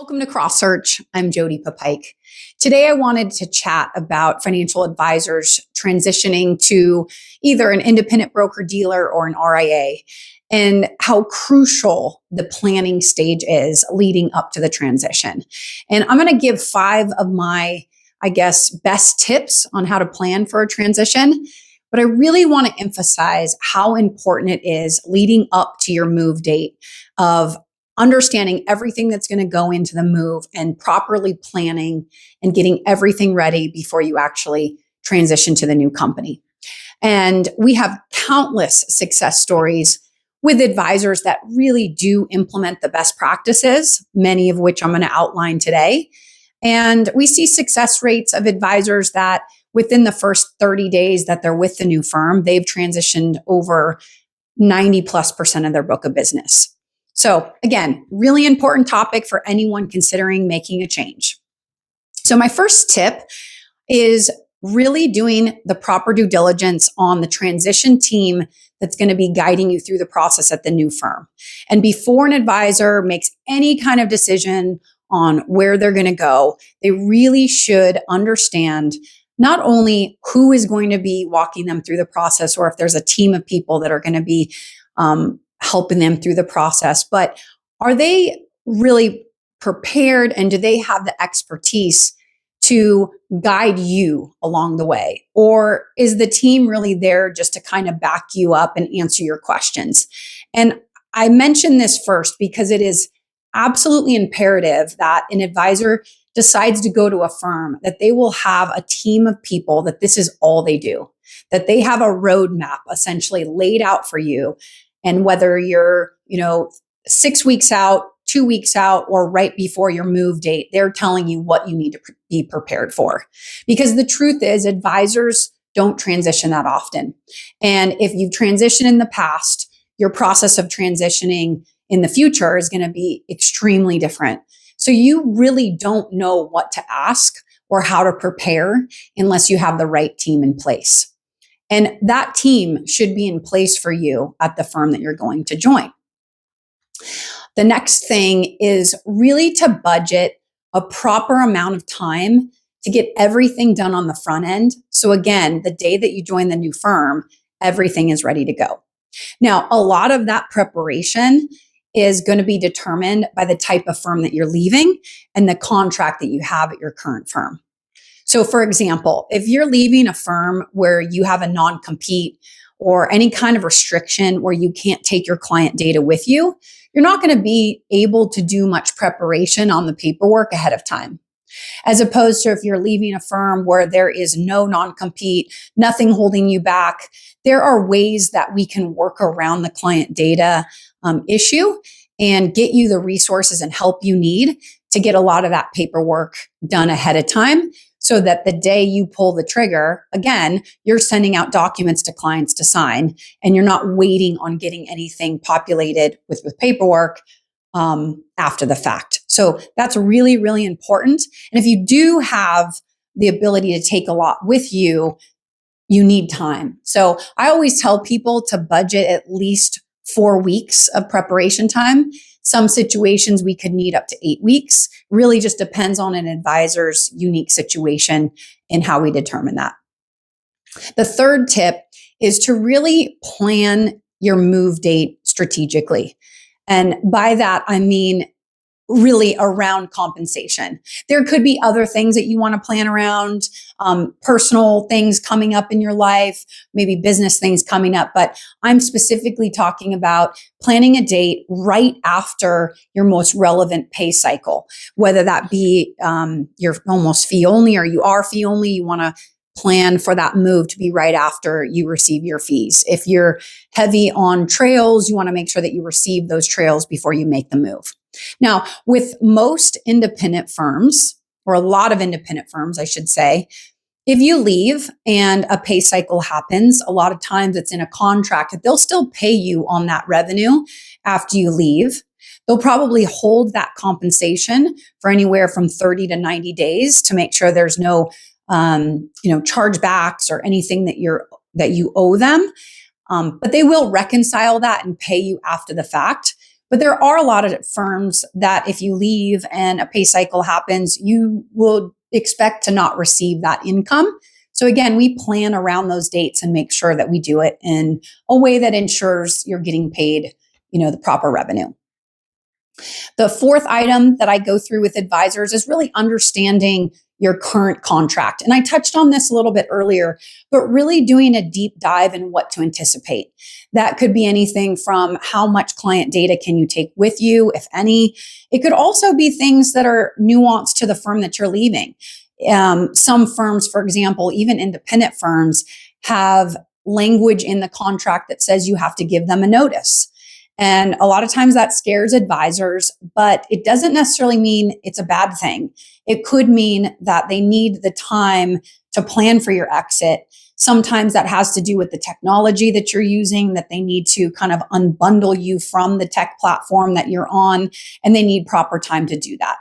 Welcome to Cross Search. I'm Jody Papike. Today, I wanted to chat about financial advisors transitioning to either an independent broker dealer or an RIA and how crucial the planning stage is leading up to the transition. And I'm going to give 5 of my, best tips on how to plan for a transition. But I really want to emphasize how important it is leading up to your move date of understanding everything that's going to go into the move and properly planning and getting everything ready before you actually transition to the new company. And we have countless success stories with advisors that really do implement the best practices, many of which I'm going to outline today. And we see success rates of advisors that within the first 30 days that they're with the new firm, they've transitioned over 90+% of their book of business. So again, really important topic for anyone considering making a change. So my first tip is really doing the proper due diligence on the transition team that's going to be guiding you through the process at the new firm. And before an advisor makes any kind of decision on where they're going to go, they really should understand not only who is going to be walking them through the process, or if there's a team of people that are going to be helping them through the process, but are they really prepared and do they have the expertise to guide you along the way? Or is the team really there just to kind of back you up and answer your questions? And I mention this first because it is absolutely imperative that an advisor decides to go to a firm, that they will have a team of people, that this is all they do, that they have a roadmap essentially laid out for you. And whether you're, 6 weeks out, 2 weeks out, or right before your move date, they're telling you what you need to be prepared for. Because the truth is, advisors don't transition that often. And if you've transitioned in the past, your process of transitioning in the future is going to be extremely different. So you really don't know what to ask or how to prepare unless you have the right team in place. And that team should be in place for you at the firm that you're going to join. The next thing is really to budget a proper amount of time to get everything done on the front end. So again, the day that you join the new firm, everything is ready to go. Now, a lot of that preparation is going to be determined by the type of firm that you're leaving and the contract that you have at your current firm. So for example, if you're leaving a firm where you have a non-compete or any kind of restriction where you can't take your client data with you, you're not going to be able to do much preparation on the paperwork ahead of time. As opposed to if you're leaving a firm where there is no non-compete, nothing holding you back, there are ways that we can work around the client data issue and get you the resources and help you need to get a lot of that paperwork done ahead of time, so that the day you pull the trigger, again, you're sending out documents to clients to sign and you're not waiting on getting anything populated with paperwork after the fact. So that's really, really important. And if you do have the ability to take a lot with you, you need time. So I always tell people to budget at least 4 weeks of preparation time. Some situations we could need up to 8 weeks. Really just depends on an advisor's unique situation and how we determine that. The third tip is to really plan your move date strategically. And by that, I mean really around compensation. There could be other things that you want to plan around, personal things coming up in your life, maybe business things coming up. But I'm specifically talking about planning a date right after your most relevant pay cycle, whether that be you're almost fee only or you are fee only. You want to plan for that move to be right after you receive your fees. If you're heavy on trails, you want to make sure that you receive those trails before you make the move. Now, with most independent firms, or a lot of independent firms, I should say, if you leave and a pay cycle happens, a lot of times it's in a contract that they'll still pay you on that revenue after you leave. They'll probably hold that compensation for anywhere from 30 to 90 days to make sure there's no chargebacks or anything that you owe them. But they will reconcile that and pay you after the fact. But there are a lot of firms that if you leave and a pay cycle happens, you will expect to not receive that income. So again, we plan around those dates and make sure that we do it in a way that ensures you're getting paid, the proper revenue. The fourth item that I go through with advisors is really understanding your current contract. And I touched on this a little bit earlier, but really doing a deep dive in what to anticipate. That could be anything from how much client data can you take with you, if any. It could also be things that are nuanced to the firm that you're leaving. Some firms, for example, even independent firms, have language in the contract that says you have to give them a notice. And a lot of times that scares advisors, but it doesn't necessarily mean it's a bad thing. It could mean that they need the time to plan for your exit. Sometimes that has to do with the technology that you're using, that they need to kind of unbundle you from the tech platform that you're on, and they need proper time to do that.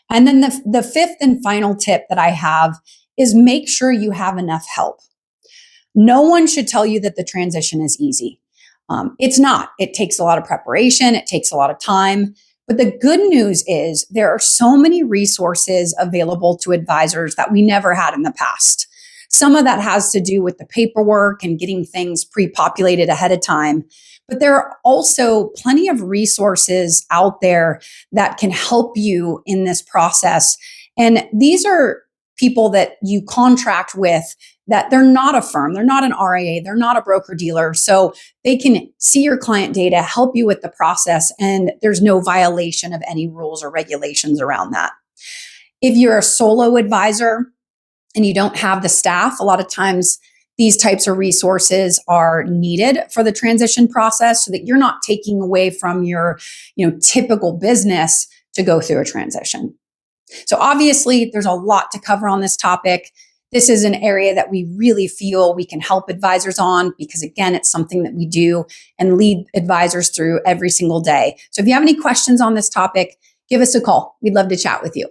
And then the fifth and final tip that I have is make sure you have enough help. No one should tell you that the transition is easy. It's not. It takes a lot of preparation. It takes a lot of time. But the good news is there are so many resources available to advisors that we never had in the past. Some of that has to do with the paperwork and getting things pre-populated ahead of time. But there are also plenty of resources out there that can help you in this process. And these are people that you contract with, that they're not a firm, they're not an RIA, they're not a broker dealer. So they can see your client data, help you with the process, and there's no violation of any rules or regulations around that. If you're a solo advisor and you don't have the staff, a lot of times these types of resources are needed for the transition process so that you're not taking away from your, typical business to go through a transition. So obviously there's a lot to cover on this topic. This is an area that we really feel we can help advisors on because, again, it's something that we do and lead advisors through every single day. So if you have any questions on this topic, give us a call. We'd love to chat with you.